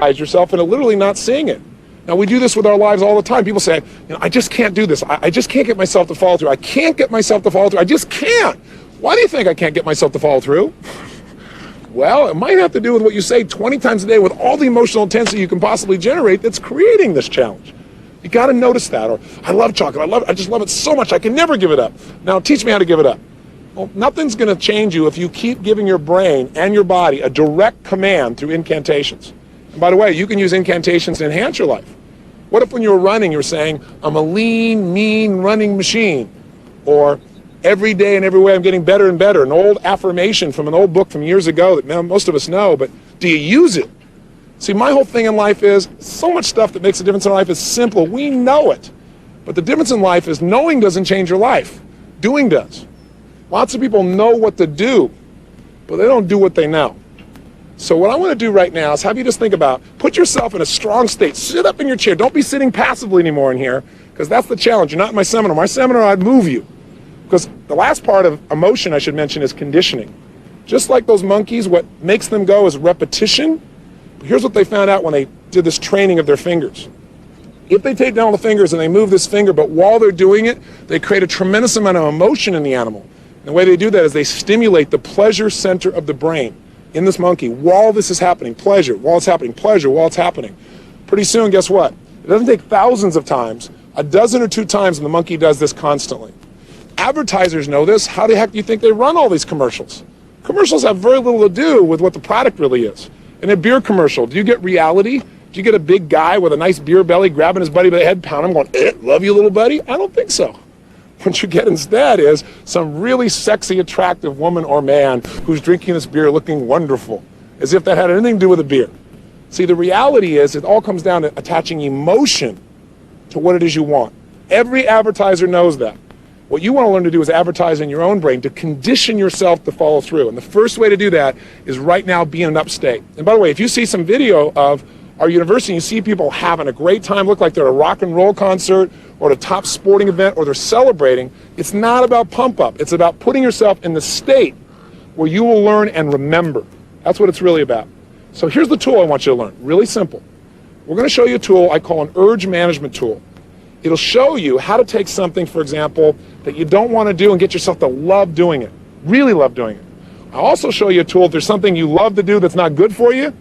yourself and literally not seeing it. Now, we do this with our lives all the time. People say, I just can't do this. I just can't get myself to follow through. I can't get myself to follow through. I just can't. Why do you think I can't get myself to follow through? Well, it might have to do with what you say 20 times a day with all the emotional intensity you can possibly generate that's creating this challenge. You got to notice that. Or, I love chocolate. I just love it so much. I can never give it up. Now, teach me how to give it up. Well, nothing's going to change you if you keep giving your brain and your body a direct command through incantations. And by the way, you can use incantations to enhance your life. What if when you were running, you were saying, I'm a lean, mean running machine? Or every day and every way I'm getting better and better. An old affirmation from an old book from years ago that most of us know, but do you use it? See, my whole thing in life is so much stuff that makes a difference in life is simple. We know it. But the difference in life is knowing doesn't change your life. Doing does. Lots of people know what to do, but they don't do what they know. So what I want to do right now is have you just think about, put yourself in a strong state. Sit up in your chair. Don't be sitting passively anymore in here, because that's the challenge. You're not in my seminar. My seminar, I'd move you. Because the last part of emotion, I should mention, is conditioning. Just like those monkeys, what makes them go is repetition. But here's what they found out when they did this training of their fingers. If they take down the fingers and they move this finger, but while they're doing it, they create a tremendous amount of emotion in the animal. And the way they do that is they stimulate the pleasure center of the brain in this monkey while this is happening. Pleasure, while it's happening. Pleasure, while it's happening. Pretty soon, guess what? It doesn't take thousands of times. A dozen or two times, and the monkey does this constantly. Advertisers know this. How the heck do you think they run all these commercials? Commercials have very little to do with what the product really is. In a beer commercial, do you get reality? Do you get a big guy with a nice beer belly grabbing his buddy by the head, pounding him, going, love you, little buddy? I don't think so. What you get instead is some really sexy, attractive woman or man who's drinking this beer looking wonderful, as if that had anything to do with the beer. See, the reality is it all comes down to attaching emotion to what it is you want. Every advertiser knows that. What you want to learn to do is advertise in your own brain to condition yourself to follow through. And the first way to do that is right now be in an upstate. And by the way, if you see some video of our university, you see people having a great time, look like they're at a rock and roll concert or at a top sporting event, or they're celebrating, it's not about pump up. It's about putting yourself in the state where you will learn and remember. That's what it's really about. So here's the tool I want you to learn. Really simple. We're going to show you a tool I call an urge management tool. It'll show you how to take something, for example, that you don't want to do and get yourself to love doing it, really love doing it. I'll also show you a tool if there's something you love to do that's not good for you,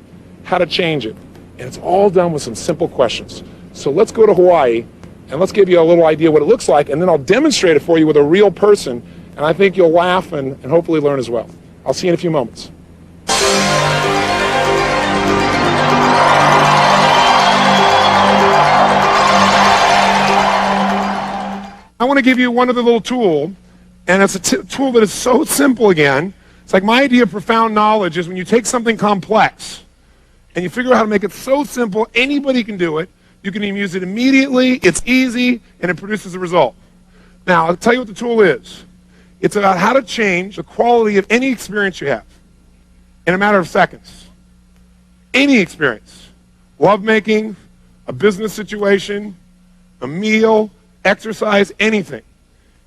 how to change it. And it's all done with some simple questions. So let's go to Hawaii and let's give you a little idea what it looks like, and then I'll demonstrate it for you with a real person, and I think you'll laugh and hopefully learn as well. I'll see you in a few moments. I want to give you one other little tool, and it's a tool that is so simple again. It's like my idea of profound knowledge is when you take something complex and you figure out how to make it so simple, anybody can do it. You can even use it immediately, it's easy, and it produces a result. Now, I'll tell you what the tool is. It's about how to change the quality of any experience you have in a matter of seconds. Any experience. Lovemaking, a business situation, a meal, exercise, anything.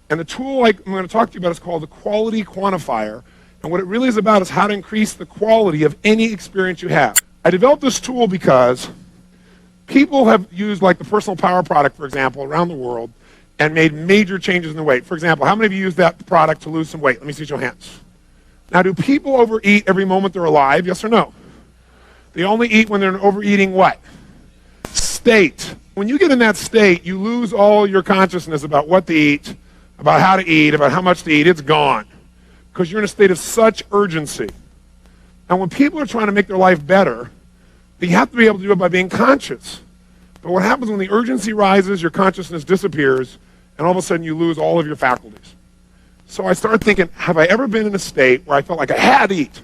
And the tool I'm going to talk to you about is called the quality quantifier. And what it really is about is how to increase the quality of any experience you have. I developed this tool because people have used like the personal power product, for example, around the world and made major changes in their weight. For example, how many of you use that product to lose some weight? Let me see your hands. Now, do people overeat every moment they're alive? Yes or no? They only eat when they're in overeating what? State. When you get in that state, you lose all your consciousness about what to eat, about how to eat, about how much to eat. It's gone because you're in a state of such urgency. Now, when people are trying to make their life better, you have to be able to do it by being conscious. But what happens when the urgency rises, your consciousness disappears, and all of a sudden you lose all of your faculties. So I started thinking, have I ever been in a state where I felt like I had to eat,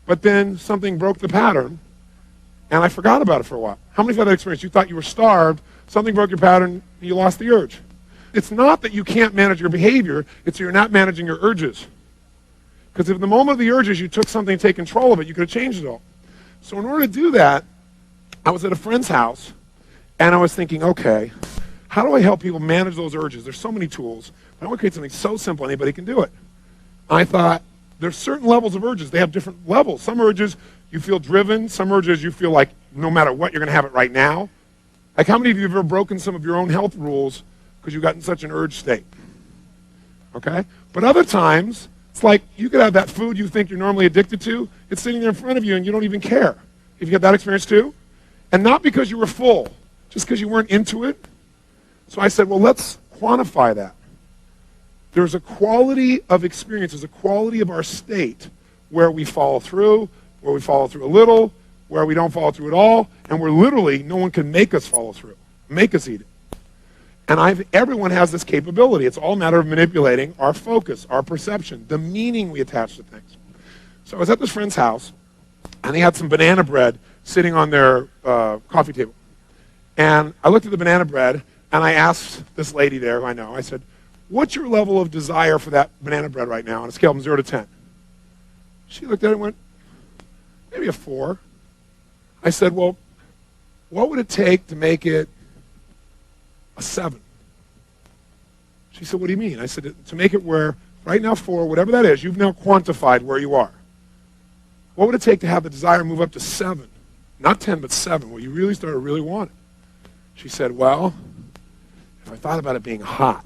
but then something broke the pattern, and I forgot about it for a while? How many of you had that experience? You thought you were starved, something broke your pattern, and you lost the urge. It's not that you can't manage your behavior, it's that you're not managing your urges. Because if in the moment of the urges you took something to take control of it, you could have changed it all. So in order to do that, I was at a friend's house, and I was thinking, okay, how do I help people manage those urges? There's so many tools, but I want to create something so simple anybody can do it. I thought, there's certain levels of urges. They have different levels. Some urges you feel driven, some urges you feel like no matter what, you're going to have it right now. Like, how many of you have ever broken some of your own health rules because you got in such an urge state? Okay? But other times, it's like you could have that food you think you're normally addicted to. It's sitting there in front of you and you don't even care. Have you had that experience too? And not because you were full, just because you weren't into it. So I said, well, let's quantify that. There's a quality of experience, there's a quality of our state where we follow through, where we follow through a little, where we don't follow through at all, and where literally no one can make us follow through, make us eat it. And everyone has this capability. It's all a matter of manipulating our focus, our perception, the meaning we attach to things. So I was at this friend's house, and they had some banana bread sitting on their coffee table. And I looked at the banana bread, and I asked this lady there, who I know, I said, what's your level of desire for that banana bread right now on a scale from 0 to 10? She looked at it and went, maybe a 4. I said, well, what would it take to make it a 7? She said, what do you mean? I said, to make it where, right now 4, whatever that is, you've now quantified where you are. What would it take to have the desire move up to 7? Not 10, but 7, where you really started to really want it. She said, well, if I thought about it being hot.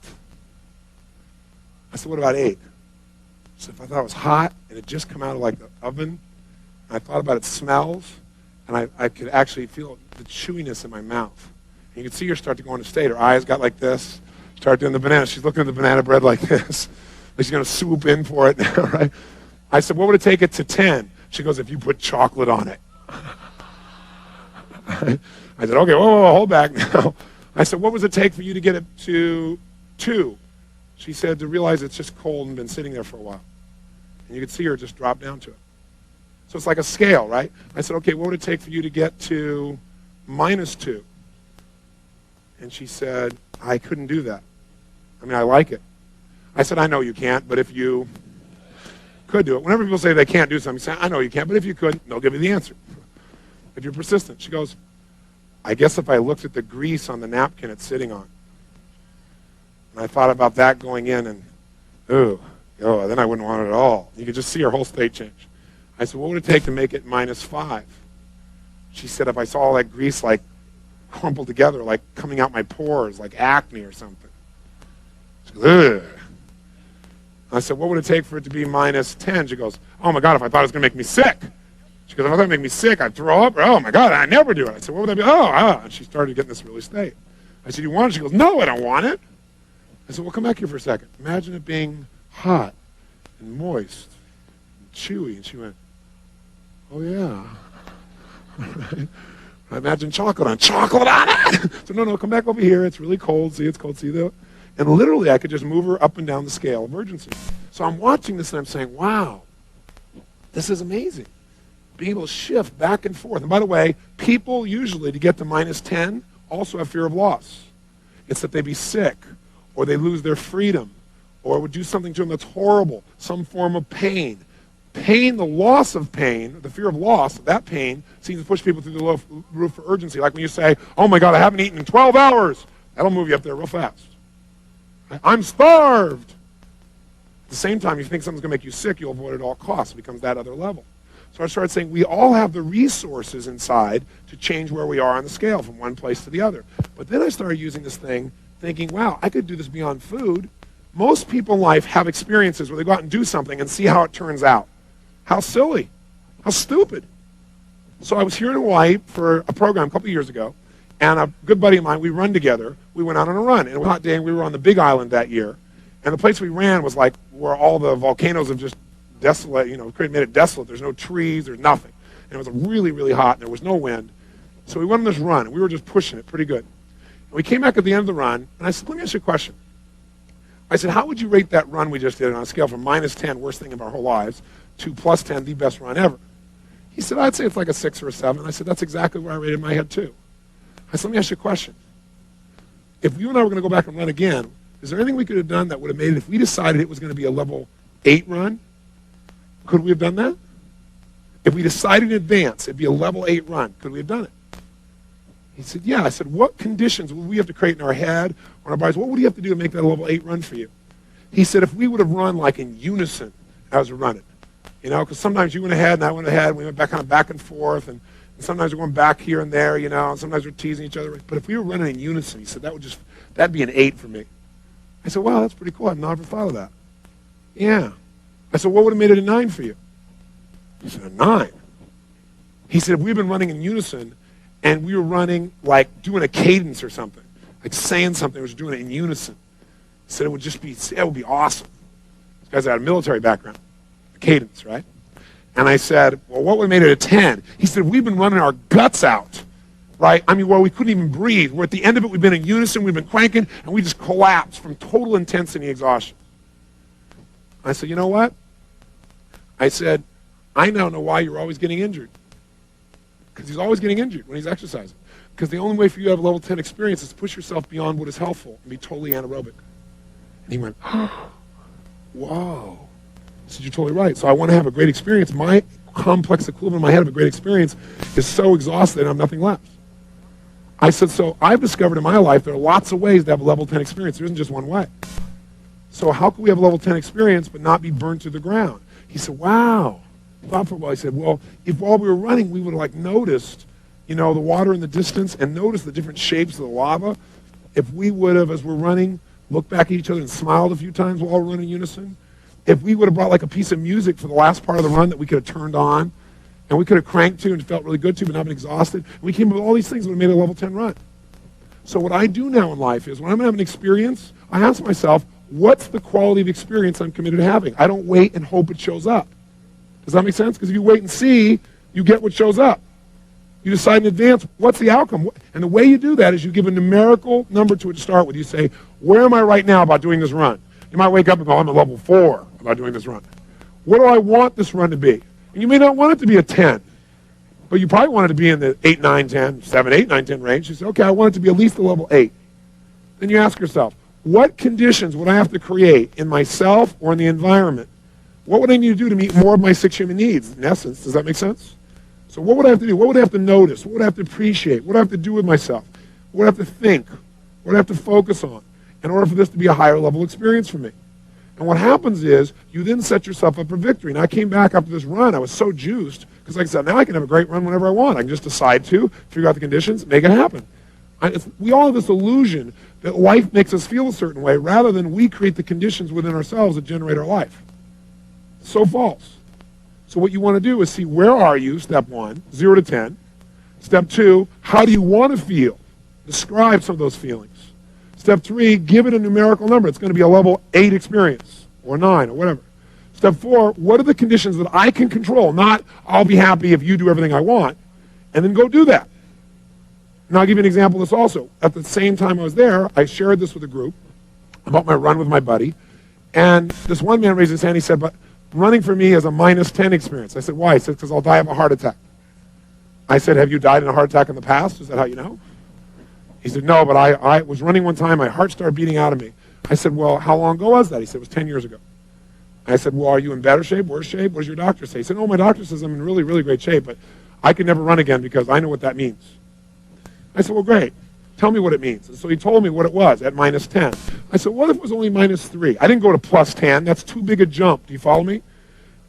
I said, what about 8? So if I thought it was hot and it just come out of like the oven, and I thought about its smells, and I could actually feel the chewiness in my mouth. And you could see her start to go into state. Her eyes got like this, start doing the banana. She's looking at the banana bread like this. Like she's going to swoop in for it now, right? I said, what would it take it to 10? She goes, if you put chocolate on it. I said, okay, whoa, hold back now. I said, what would it take for you to get it to 2? She said, to realize it's just cold and been sitting there for a while. And you could see her just drop down to it. So it's like a scale, right? I said, okay, what would it take for you to get to -2? And she said, I couldn't do that. I mean, I like it. I said, I know you can't, but if you could do it. Whenever people say they can't do something, say, I know you can't, but if you could, they'll give you the answer. If you're persistent. She goes, I guess if I looked at the grease on the napkin it's sitting on, and I thought about that going in, and then I wouldn't want it at all. You could just see her whole state change. I said, what would it take to make it -5? She said, if I saw all that grease like crumpled together, like coming out my pores, like acne or something. She goes, ugh. I said, what would it take for it to be -10? She goes, oh my God, if I thought it was going to make me sick. She goes, if I thought it would make me sick, I'd throw up. Oh my God, I never do it. I said, what would that be? And she started getting this really state. I said, you want it? She goes, no, I don't want it. I said, well, come back here for a second. Imagine it being hot and moist and chewy. And she went, oh yeah. I imagine chocolate on it. So no, come back over here. It's really cold. See, it's cold. See that? And literally, I could just move her up and down the scale of urgency. So I'm watching this and I'm saying, wow, this is amazing. Being able to shift back and forth. And by the way, people usually, to get to -10, also have fear of loss. It's that they be sick, or they lose their freedom, or would do something to them that's horrible, some form of pain. Pain, the loss of pain, the fear of loss, that pain, seems to push people through the roof for urgency. Like when you say, oh my God, I haven't eaten in 12 hours. That'll move you up there real fast. I'm starved. At the same time, if you think something's going to make you sick, you'll avoid it at all costs. It becomes that other level. So I started saying we all have the resources inside to change where we are on the scale from one place to the other. But then I started using this thing, thinking, wow, I could do this beyond food. Most people in life have experiences where they go out and do something and see how it turns out. How silly. How stupid. So I was here in Hawaii for a program a couple of years ago, and a good buddy of mine, we run together. We went out on a run. And it was a hot day, and we were on the Big Island that year. And the place we ran was like where all the volcanoes have just desolate, made it desolate. There's no trees, there's nothing. And it was really, really hot, and there was no wind. So we went on this run, and we were just pushing it pretty good. And we came back at the end of the run, and I said, let me ask you a question. I said, how would you rate that run we just did on a scale from -10, worst thing of our whole lives, to +10, the best run ever? He said, I'd say it's like a 6 or a 7. I said, that's exactly where I rated my head too. I said, let me ask you a question. If you and I were going to go back and run again, is there anything we could have done that would have made it, if we decided it was going to be a level 8 run, could we have done that? If we decided in advance it'd be a level 8 run, could we have done it? He said, yeah. I said, what conditions would we have to create in our head or in our bodies? What would you have to do to make that a level 8 run for you? He said, if we would have run like in unison as we're running, because sometimes you went ahead and I went ahead, and we went back kind of back and forth, and And sometimes we're going back here and there, and sometimes we're teasing each other. But if we were running in unison, he said, that'd be an 8 for me. I said, wow, that's pretty cool. I've never thought of that. Yeah. I said, what would have made it a 9 for you? He said, a 9. He said, if we've been running in unison and we were running like doing a cadence or something, like saying something, was doing it in unison, he said it would be awesome. This guy's got a military background, a cadence, right? And I said, well, what would have made it a 10? He said, we've been running our guts out, right? I mean, we couldn't even breathe. We're at the end of it. We've been in unison. We've been cranking, and we just collapsed from total intensity exhaustion. I said, you know what? I said, I now know why you're always getting injured. Because he's always getting injured when he's exercising. Because the only way for you to have a level 10 experience is to push yourself beyond what is healthful and be totally anaerobic. And he went, whoa. I said, you're totally right. So I want to have a great experience. My complex equivalent in my head of a great experience is so exhausted I have nothing left. I said, so I've discovered in my life there are lots of ways to have a level 10 experience. There isn't just one way. So how can we have a level 10 experience but not be burned to the ground? He said, wow. I thought for a while. I said, well, if while we were running we would have noticed, the water in the distance and noticed the different shapes of the lava, if we would have, as we're running, looked back at each other and smiled a few times while we're running in unison, if we would have brought a piece of music for the last part of the run that we could have turned on and we could have cranked to and felt really good to but not been exhausted, we came up with all these things that would have made a level 10 run. So what I do now in life is when I'm having an experience, I ask myself, what's the quality of experience I'm committed to having? I don't wait and hope it shows up. Does that make sense? Because if you wait and see, you get what shows up. You decide in advance, what's the outcome? And the way you do that is you give a numerical number to it to start with. You say, where am I right now about doing this run? You might wake up and go, I'm at level 4 about doing this run. What do I want this run to be? And you may not want it to be a 10, but you probably want it to be in the 8, 9, 10, 7, 8, 9, 10 range. You say, okay, I want it to be at least a level 8. Then you ask yourself, what conditions would I have to create in myself or in the environment? What would I need to do to meet more of my 6 human needs? In essence, does that make sense? So what would I have to do? What would I have to notice? What would I have to appreciate? What would I have to do with myself? What would I have to think? What would I have to focus on in order for this to be a higher level experience for me? And what happens is you then set yourself up for victory. And I came back after this run. I was so juiced because, like I said, now I can have a great run whenever I want. I can just decide to, figure out the conditions, make it happen. We all have this illusion that life makes us feel a certain way rather than we create the conditions within ourselves that generate our life. So false. So what you want to do is see where are you, step 1, 0 to 10. Step 2, how do you want to feel? Describe some of those feelings. Step 3, give it a numerical number. It's going to be a level 8 experience or 9 or whatever. Step 4, what are the conditions that I can control? Not I'll be happy if you do everything I want. And then go do that. And I'll give you an example of this also. At the same time I was there, I shared this with a group about my run with my buddy. And this one man raised his hand. He said, but running for me is a minus 10 experience. I said, why? He said, because I'll die of a heart attack. I said, have you died in a heart attack in the past? Is that how you know? He said, no, but I was running one time. My heart started beating out of me. I said, well, how long ago was that? He said, it was 10 years ago. I said, well, are you in better shape, worse shape? What does your doctor say? He said, oh, my doctor says I'm in really, really great shape, but I could never run again because I know what that means. I said, well, great. Tell me what it means. And so he told me what it was at minus 10. I said, what if it was only minus 3? I didn't go to plus 10. That's too big a jump. Do you follow me?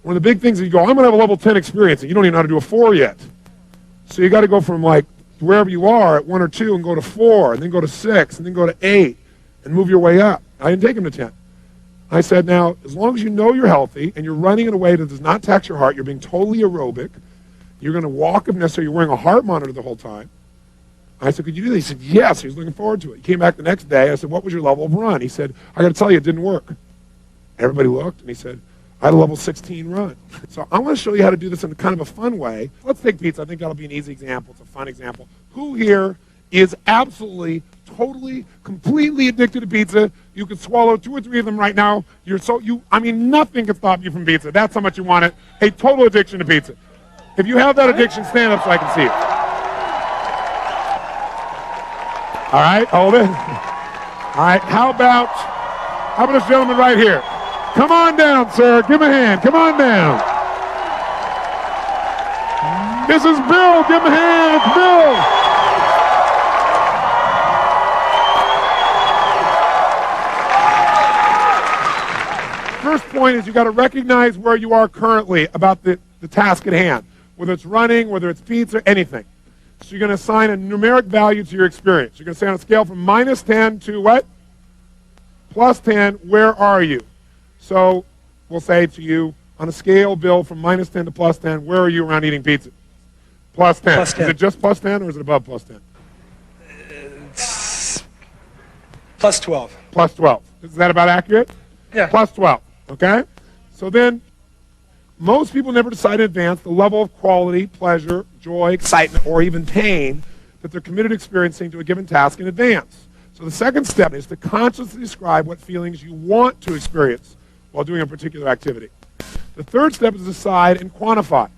One of the big things is you go, I'm going to have a level 10 experience, and you don't even know how to do a 4 yet. So you got to go from wherever you are at 1 or 2 and go to 4, and then go to 6, and then go to 8, and move your way up. I didn't take him to 10. I said, now, as long as you know you're healthy, and you're running in a way that does not tax your heart, you're being totally aerobic, you're going to walk if necessary, you're wearing a heart monitor the whole time. I said, could you do that? He said, yes. He was looking forward to it. He came back the next day. I said, what was your level of run? He said, I got to tell you, it didn't work. Everybody looked, and he said, I had a level 16 run. So I want to show you how to do this in kind of a fun way. Let's take pizza. I think that'll be an easy example. It's a fun example. Who here is absolutely, totally, completely addicted to pizza? You could swallow 2 or 3 of them right now. Nothing can stop you from pizza. That's how much you want it. A total addiction to pizza. If you have that addiction, stand up so I can see it. All right, hold it. All right, how about this gentleman right here? Come on down, sir. Give him a hand. Come on down. This is Bill. Give him a hand. Bill. First point is you got to recognize where you are currently about the task at hand. whether it's running, whether it's pizza, anything. So you're going to assign a numeric value to your experience. You're going to say on a scale from -10 to what? +10, where are you? So we'll say to you, on a scale, Bill, from -10 to +10, where are you around eating pizza? +10. Is it just +10 or is it above +10? It's +12. +12. Is that about accurate? Yeah. +12, okay? So then, most people never decide in advance the level of quality, pleasure, joy, excitement, or even pain that they're committed to experiencing to a given task in advance. So the second step is to consciously describe what feelings you want to experience while doing a particular activity. The third step is decide and quantify.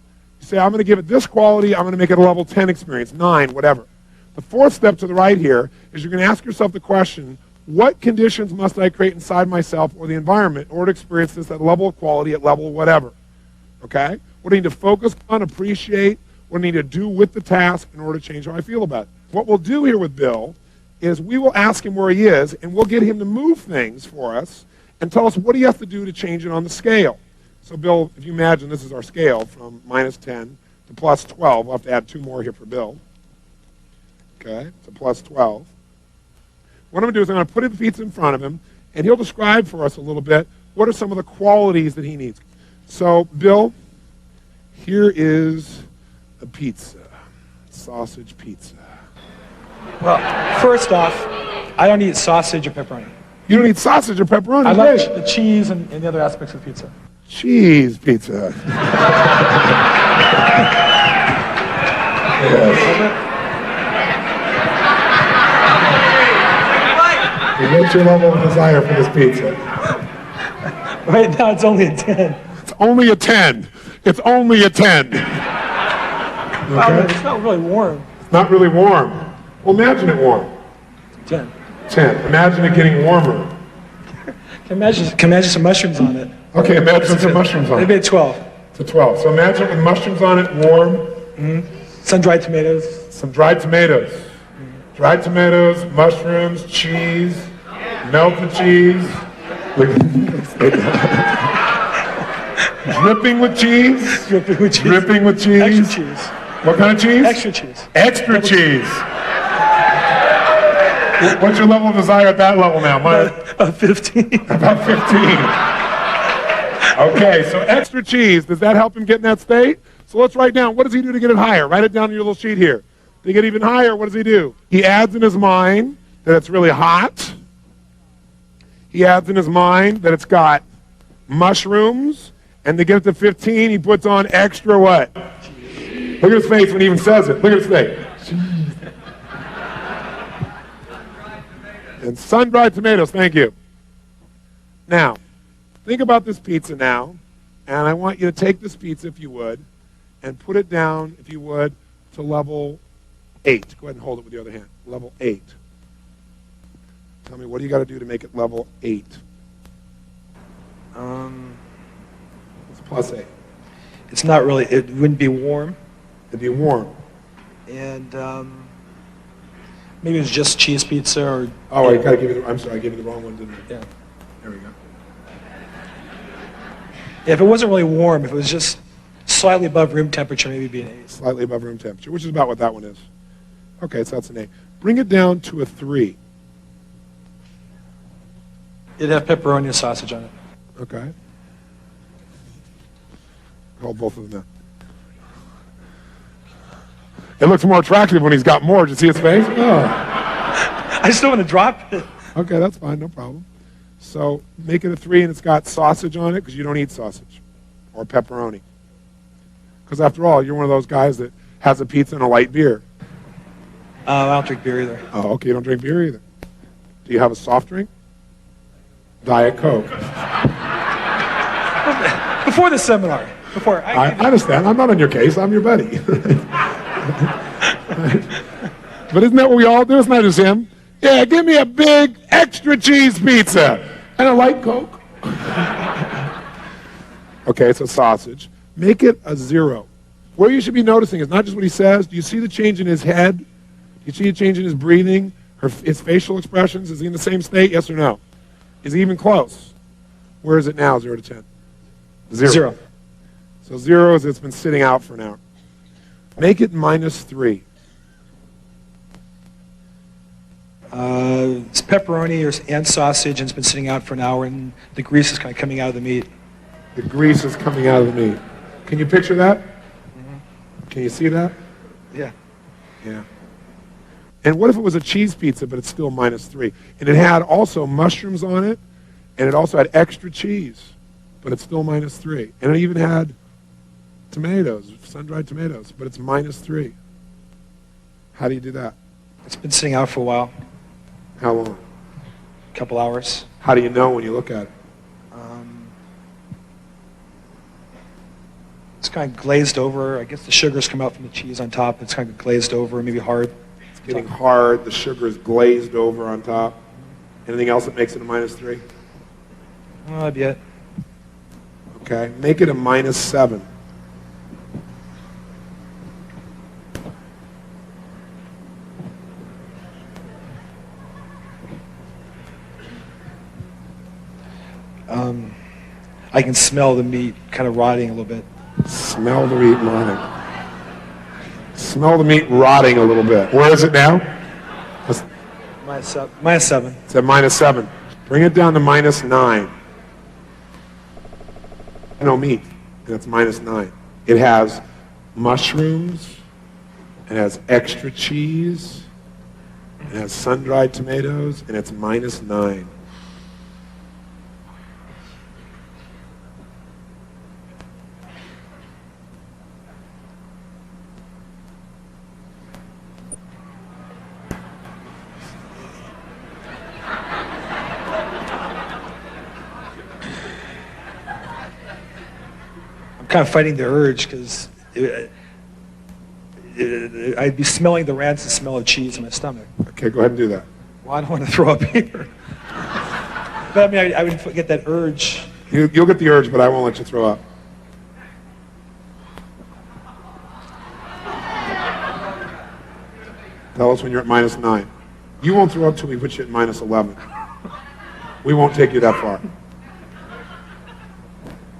You say, I'm going to give it this quality, I'm going to make it a level 10 experience, 9, whatever. The fourth step to the right here is you're going to ask yourself the question, what conditions must I create inside myself or the environment in order to experience this at level of quality, at level whatever? Okay? What do I need to focus on, appreciate, what do I need to do with the task in order to change how I feel about it? What we'll do here with Bill is we will ask him where he is, and we'll get him to move things for us and tell us what he has to do to change it on the scale. So Bill, if you imagine this is our scale from -10 to +12. We'll have to add 2 more here for Bill. Okay, to +12. What I'm going to do is I'm going to put the pizza in front of him, and he'll describe for us a little bit what are some of the qualities that he needs. So, Bill, here is a pizza, sausage pizza. Well, first off, I don't eat sausage or pepperoni. You don't eat sausage or pepperoni? I like the cheese and the other aspects of pizza. Cheese pizza. Yes. What's your level of desire for this pizza? Right now, it's only a 10. It's only a 10. It's only a 10. Okay? Wow, it's not really warm. It's not really warm. Well, imagine it warm. 10. 10. Imagine it getting warmer. Can imagine some mushrooms on it. Okay, imagine some mushrooms on it. Maybe a 12. It's a 12. So imagine it with mushrooms on it, warm. Mm-hmm. Some dried tomatoes. Some dried tomatoes. Dried tomatoes, mushrooms, cheese, melted cheese. Dripping with cheese. Dripping with cheese. Dripping with cheese. Extra cheese. What kind of cheese? Extra cheese. Extra cheese. What's your level of desire at that level now? About 15. About 15. Okay, so extra cheese. Does that help him get in that state? So let's write down, what does he do to get it higher? Write it down on your little sheet here. To get even higher, what does he do? He adds in his mind that it's really hot. He adds in his mind that it's got mushrooms. And to get it to 15, he puts on extra what? Look at his face when he even says it. Look at his face. And sun-dried tomatoes, thank you. Now, think about this pizza now. And I want you to take this pizza, if you would, and put it down, if you would, to level 8. Go ahead and hold it with the other hand. Level 8. Tell me, what do you got to do to make it level 8? It's +8. It's not really, it wouldn't be warm. It'd be warm. And maybe it's just cheese pizza or... Oh, I got to give you the, I'm sorry, I gave you the wrong one, didn't I? Yeah. There we go. Yeah, if it wasn't really warm, if it was just slightly above room temperature, maybe it'd be an 8. Slightly above room temperature, which is about what that one is. Okay, so that's an 8. Bring it down to a 3. It'd have pepperoni and sausage on it. Okay. Hold both of them now. It looks more attractive when he's got more. Did you see his face? Oh. I still want to drop it. Okay, that's fine, no problem. So make it a 3 and it's got sausage on it because you don't eat sausage or pepperoni. Because after all, you're one of those guys that has a pizza and a light beer. I don't drink beer either. Oh, okay, you don't drink beer either. Do you have a soft drink? Diet Coke. Before the seminar. Before I understand. I'm not on your case. I'm your buddy. But isn't that what we all do? It's not just him. Yeah, give me a big extra cheese pizza and a light Coke. Okay, it's a sausage. Make it a 0. Where you should be noticing is not just what he says. Do you see the change in his head? Do you see a change in his breathing? His facial expressions? Is he in the same state? Yes or no? Is he even close? Where is it now, 0 to 10? 0. 0. So 0 is it's been sitting out for an hour. Make it -3. It's pepperoni and sausage, and it's been sitting out for an hour, and the grease is kind of coming out of the meat. The grease is coming out of the meat. Can you picture that? Mm-hmm. Can you see that? Yeah. Yeah. And what if it was a cheese pizza, but it's still -3? And it had also mushrooms on it, and it also had extra cheese, but it's still -3. And it even had tomatoes, sun-dried tomatoes, but it's -3. How do you do that? It's been sitting out for a while, How long? a couple hours. How do you know when you look at it? It's kind of glazed over. I guess the sugars come out from the cheese on top. It's kind of glazed over, maybe hard. It's getting hard. The sugar is glazed over on top. Anything else that makes it a -3? Well, that'd be it. Okay. Make it a -7. I can smell the meat kind of rotting a little bit. Smell the meat rotting. Smell the meat rotting a little bit. Where is it now? -7. It's at -7. Bring it down to -9. No meat, and it's -9. It has mushrooms, it has extra cheese, it has sun-dried tomatoes, and it's -9. Kind of fighting the urge because I'd be smelling the rancid smell of cheese in my stomach. Okay, go ahead and do that. Well, I don't want to throw up either. But I mean, I would get that urge. You'll get the urge, but I won't let you throw up. Tell us when you're at -9. You won't throw up till we put you at -11. We won't take you that far.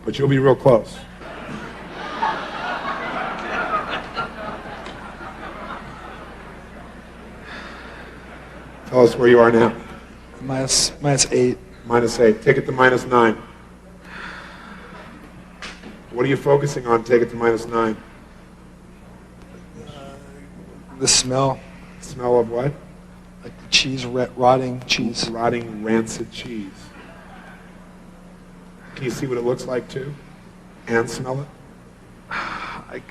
But you'll be real close. Tell us where you are now. -8. -8. Take it to -9. What are you focusing on? Take it to -9. The smell. Smell of what? Like the cheese, rotting cheese. Rotting, rancid cheese. Can you see what it looks like too? And smell it?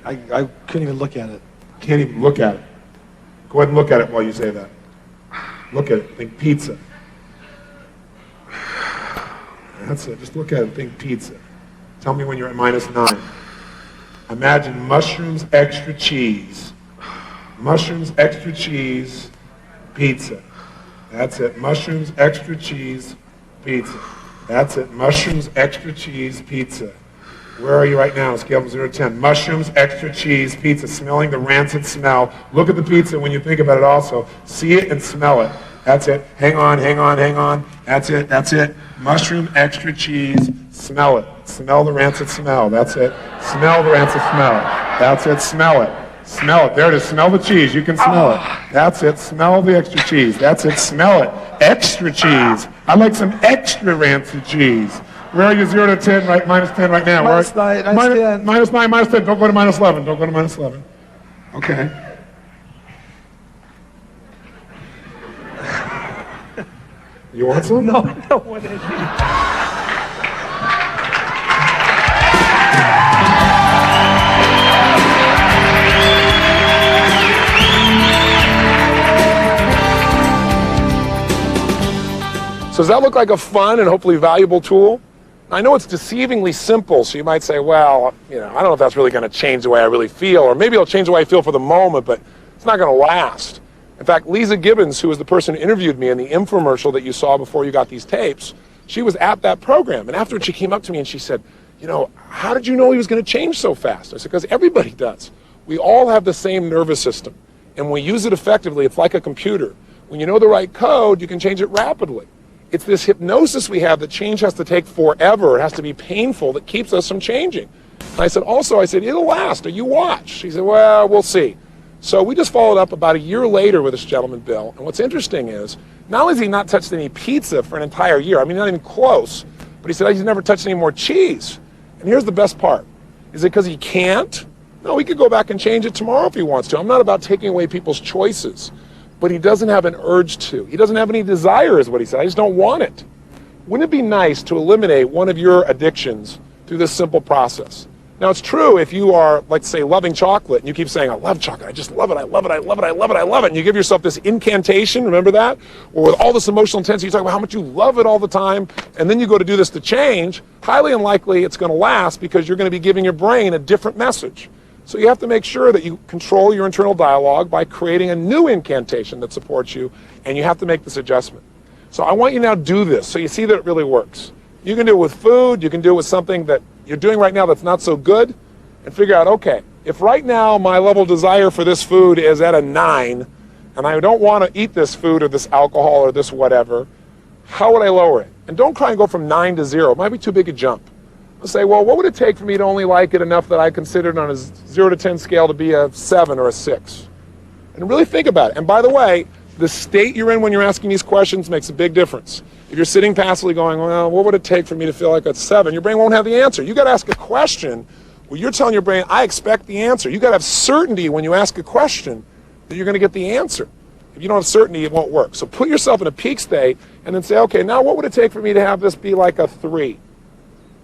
I couldn't even look at it. Can't even look at it. Go ahead and look at it while you say that. Look at it. Think pizza. That's it. Just look at it. Think pizza. Tell me when you're at -9. Imagine mushrooms, extra cheese. Mushrooms, extra cheese, pizza. That's it. Mushrooms, extra cheese, pizza. That's it. Mushrooms, extra cheese, pizza. Where are you right now? Scale from 0 to 10. Mushrooms, extra cheese, pizza. Smelling the rancid smell. Look at the pizza when you think about it also. See it and smell it. That's it. Hang on, hang on, hang on. That's it, that's it. Mushroom, extra cheese. Smell it. Smell the rancid smell. That's it. Smell the rancid smell. That's it. Smell it. Smell it. There it is. Smell the cheese. You can smell it. That's it. Smell the extra cheese. That's it. Smell it. Extra cheese. I'd like some extra rancid cheese. Where are you? 0 to 10, right? -10 right now. -9, -10. -9, -10. Don't go to -11. Don't go to -11. Okay. You want some? No, I don't want it. So does that look like a fun and hopefully valuable tool? I know it's deceivingly simple, so you might say, well, I don't know if that's really going to change the way I really feel, or maybe it'll change the way I feel for the moment, but it's not going to last. In fact, Lisa Gibbons, who was the person who interviewed me in the infomercial that you saw before you got these tapes, she was at that program, and afterwards she came up to me and she said, how did you know he was going to change so fast? I said, because everybody does. We all have the same nervous system, and when we use it effectively, it's like a computer. When you know the right code, you can change it rapidly. It's this hypnosis we have that change has to take forever. It has to be painful that keeps us from changing. And I said, also, I said, it'll last, or you watch. She said, well, we'll see. So we just followed up about a year later with this gentleman, Bill. And what's interesting is, not only has he not touched any pizza for an entire year, I mean, not even close, but he said he's never touched any more cheese. And here's the best part. Is it because he can't? No, he could go back and change it tomorrow if he wants to. I'm not about taking away people's choices. But he doesn't have an urge to. He doesn't have any desire, is what he said. I just don't want it. Wouldn't it be nice to eliminate one of your addictions through this simple process? Now, it's true if you are, like, say, loving chocolate, and you keep saying, I love chocolate, I just love it, I love it, I love it, I love it, I love it, and you give yourself this incantation, remember that? Or with all this emotional intensity, you talk about how much you love it all the time, and then you go to do this to change, highly unlikely it's going to last because you're going to be giving your brain a different message. So you have to make sure that you control your internal dialogue by creating a new incantation that supports you, and you have to make this adjustment. So I want you now to do this so you see that it really works. You can do it with food, you can do it with something that you're doing right now that's not so good, and figure out, okay, if right now my level of desire for this food is at a 9, and I don't want to eat this food or this alcohol or this whatever, how would I lower it? And don't try and go from 9 to 0. It might be too big a jump. Let's say, well, what would it take for me to only like it enough that I consider it on a 0 to 10 scale to be a 7 or a 6? And really think about it. And by the way, the state you're in when you're asking these questions makes a big difference. If you're sitting passively going, well, what would it take for me to feel like a 7? Your brain won't have the answer. You got to ask a question where you're telling your brain, I expect the answer. You got to have certainty when you ask a question that you're going to get the answer. If you don't have certainty, it won't work. So put yourself in a peak state and then say, okay, now what would it take for me to have this be like a 3?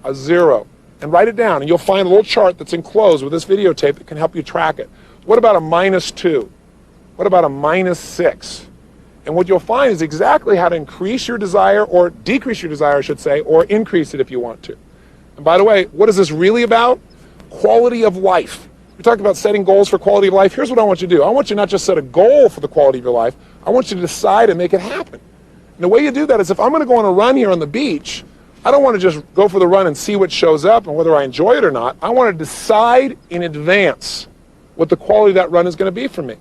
A 0, and write it down, and you'll find a little chart that's enclosed with this videotape that can help you track it. What about a -2? What about a -6? And what you'll find is exactly how to increase your desire, or decrease your desire, I should say, or increase it if you want to. And by the way, what is this really about? Quality of life. We talked about setting goals for quality of life. Here's what I want you to do. I want you not just set a goal for the quality of your life, I want you to decide and make it happen. And the way you do that is, if I'm going to go on a run here on the beach, I don't want to just go for the run and see what shows up and whether I enjoy it or not. I want to decide in advance what the quality of that run is going to be for me.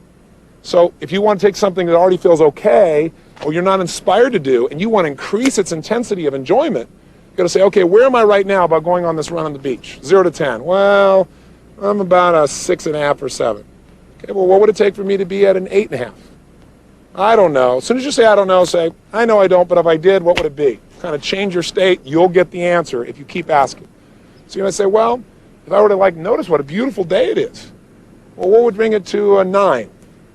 So if you want to take something that already feels okay, or you're not inspired to do, and you want to increase its intensity of enjoyment, you've got to say, okay, where am I right now about going on this run on the beach? 0 to 10. Well, I'm about a 6.5 or 7. Okay, well, what would it take for me to be at an 8.5? I don't know. As soon as you say, I don't know, say, I know I don't, but if I did, what would it be? Kind of change your state, you'll get the answer if you keep asking. So you're going to say, well, if I were to notice what a beautiful day it is, well, what would bring it to a 9?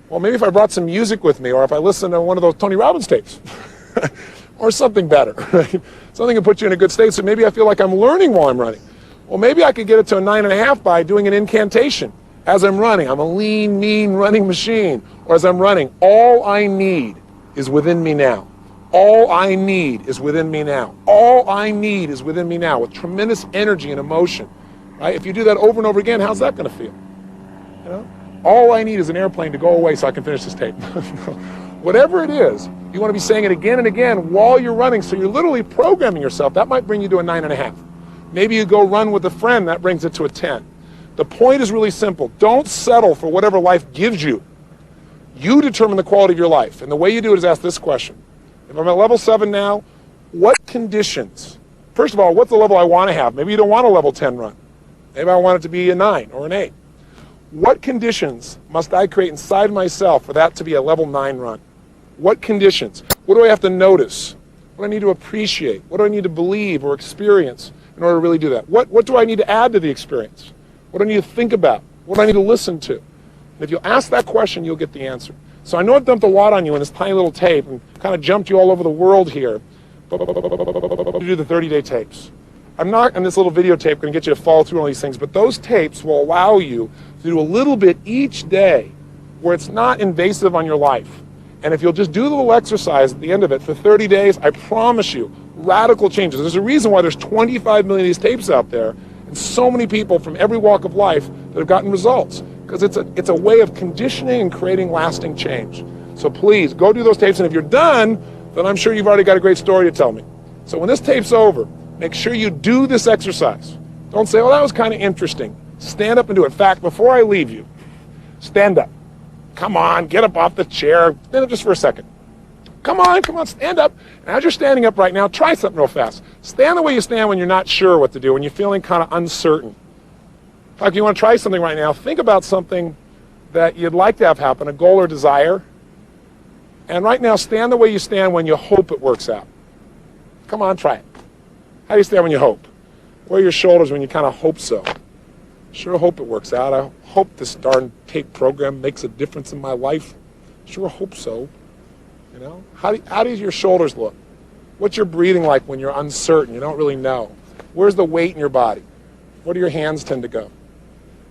Well, maybe if I brought some music with me, or if I listened to one of those Tony Robbins tapes, or something better, right? Something that puts you in a good state, so maybe I feel like I'm learning while I'm running. Well, maybe I could get it to a 9.5 by doing an incantation. As I'm running, I'm a lean, mean running machine. Or as I'm running, all I need is within me now. All I need is within me now. All I need is within me now, with tremendous energy and emotion. Right? If you do that over and over again, how's that going to feel? You know? All I need is an airplane to go away so I can finish this tape. Whatever it is, you want to be saying it again and again while you're running, so you're literally programming yourself. That might bring you to a 9.5. Maybe you go run with a friend, that brings it to a 10. The point is really simple. Don't settle for whatever life gives you. You determine the quality of your life. And the way you do it is ask this question. If I'm at level 7 now, what conditions? First of all, what's the level I want to have? Maybe you don't want a level 10 run. Maybe I want it to be a 9 or an 8. What conditions must I create inside myself for that to be a level 9 run? What conditions? What do I have to notice? What do I need to appreciate? What do I need to believe or experience in order to really do that? What do I need to add to the experience? What do I need to think about? What do I need to listen to? And if you'll ask that question, you'll get the answer. So I know I've dumped a lot on you in this tiny little tape and kind of jumped you all over the world here. To do the 30-day tapes. I'm not, in this little videotape, going to get you to follow through all these things, but those tapes will allow you to do a little bit each day where it's not invasive on your life. And if you'll just do the little exercise at the end of it for 30 days, I promise you, radical changes. There's a reason why there's 25 million of these tapes out there, and so many people from every walk of life that have gotten results, because it's a way of conditioning and creating lasting change. So please, go do those tapes, and if you're done, then I'm sure you've already got a great story to tell me. So when this tape's over, make sure you do this exercise. Don't say, well, that was kind of interesting. Stand up and do it. In fact, before I leave you, stand up. Come on, get up off the chair. Stand up just for a second. Come on, stand up. And as you're standing up right now, try something real fast. Stand the way you stand when you're not sure what to do, when you're feeling kind of uncertain. Like you want to try something right now, think about something that you'd like to have happen, a goal or desire. And right now, stand the way you stand when you hope it works out. Come on, try it. How do you stand when you hope? Where are your shoulders when you kind of hope so? Sure hope it works out. I hope this darn tape program makes a difference in my life. Sure hope so. You know, how do your shoulders look? What's your breathing like when you're uncertain? You don't really know. Where's the weight in your body? Where do your hands tend to go?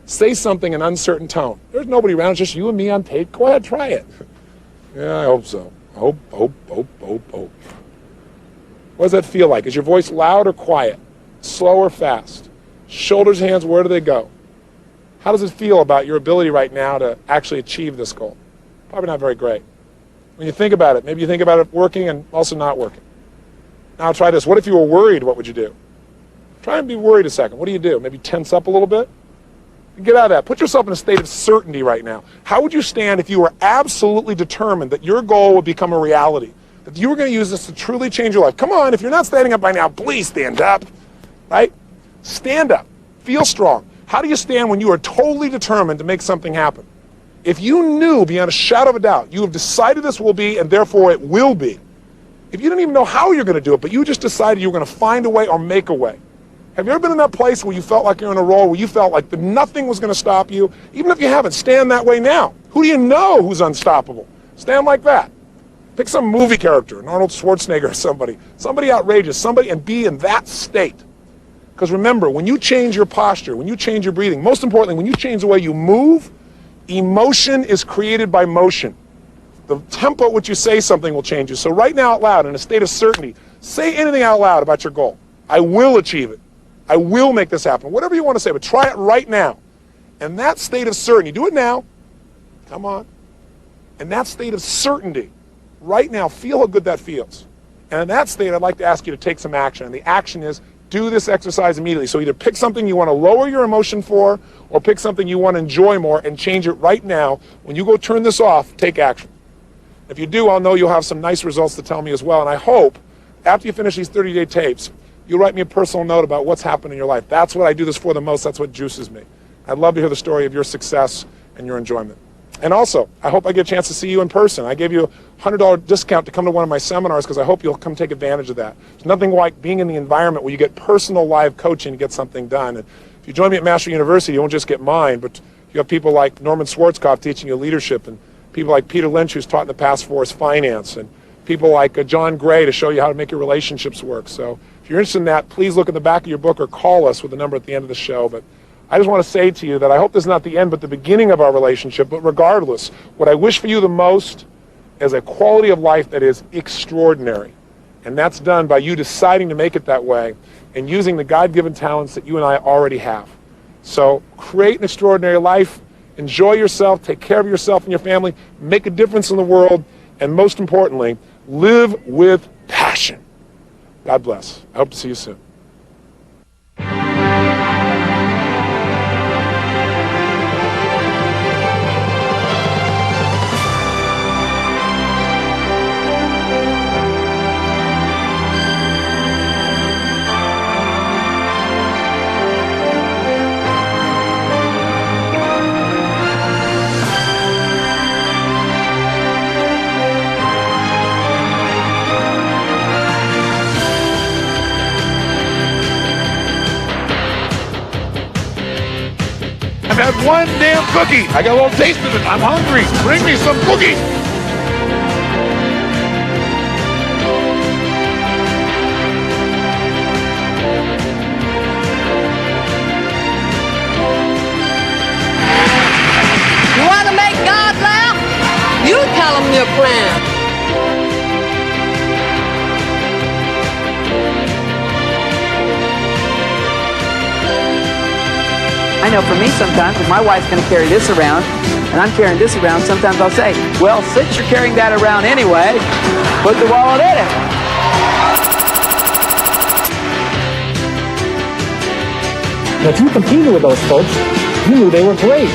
Say something in an uncertain tone. There's nobody around, it's just you and me on tape. Go ahead, try it. Yeah, I hope so. Hope. What does that feel like? Is your voice loud or quiet? Slow or fast? Shoulders, hands, where do they go? How does it feel about your ability right now to actually achieve this goal? Probably not very great. When you think about it, maybe you think about it working and also not working. Now try this. What if you were worried? What would you do? Try and be worried a second. What do you do? Maybe tense up a little bit? Get out of that. Put yourself in a state of certainty right now. How would you stand if you were absolutely determined that your goal would become a reality? That you were going to use this to truly change your life? Come on, if you're not standing up by now, please stand up. Right? Stand up. Feel strong. How do you stand when you are totally determined to make something happen? If you knew beyond a shadow of a doubt, you have decided this will be and therefore it will be. If you didn't even know how you're going to do it, but you just decided you were going to find a way or make a way. Have you ever been in that place where you felt like you're in a role where you felt like nothing was going to stop you? Even if you haven't, stand that way now. Who do you know who's unstoppable? Stand like that. Pick some movie character, an Arnold Schwarzenegger or somebody outrageous, somebody, and be in that state. Because remember, when you change your posture, when you change your breathing, most importantly, when you change the way you move, emotion is created by motion. The tempo at which you say something will change you. So right now out loud, in a state of certainty, say anything out loud about your goal. I will achieve it. I will make this happen. Whatever you want to say, but try it right now. And that state of certainty, do it now. Come on. And that state of certainty, right now, feel how good that feels. And in that state, I'd like to ask you to take some action. And the action is do this exercise immediately. So either pick something you want to lower your emotion for, or pick something you want to enjoy more and change it right now. When you go turn this off, take action. If you do, I'll know you'll have some nice results to tell me as well. And I hope, after you finish these 30-day tapes, you'll write me a personal note about what's happened in your life. That's what I do this for the most. That's what juices me. I'd love to hear the story of your success and your enjoyment. And also, I hope I get a chance to see you in person. I gave you a $100 discount to come to one of my seminars because I hope you'll come take advantage of that. There's nothing like being in the environment where you get personal live coaching to get something done. And if you join me at Master University, you won't just get mine, but you have people like Norman Schwarzkopf teaching you leadership, and people like Peter Lynch, who's taught in the past for us finance, and people like John Gray to show you how to make your relationships work. So if you're interested in that, please look at the back of your book or call us with the number at the end of the show. But I just want to say to you that I hope this is not the end but the beginning of our relationship. But regardless, what I wish for you the most is a quality of life that is extraordinary. And that's done by you deciding to make it that way and using the God-given talents that you and I already have. So create an extraordinary life, enjoy yourself, take care of yourself and your family, make a difference in the world, and most importantly, live with passion. God bless. I hope to see you soon. I've had one damn cookie. I got a little taste of it. I'm hungry. Bring me some cookies. You want to make God laugh? You tell him your plan. I know for me sometimes, if my wife's going to carry this around, and I'm carrying this around, sometimes I'll say, well, since you're carrying that around anyway, put the wallet in it. Now, if you competed with those folks, you knew they were great.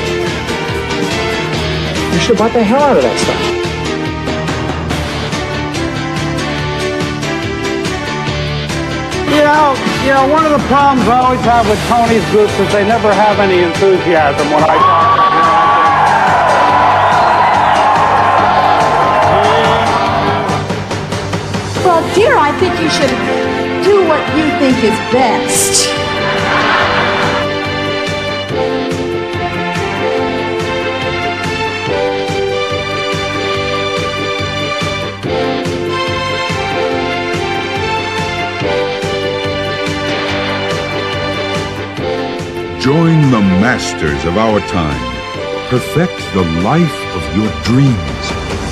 You should have bought the hell out of that stuff. One of the problems I always have with Tony's groups is they never have any enthusiasm when I talk. Well, dear, I think you should do what you think is best. Join the masters of our time. Perfect the life of your dreams.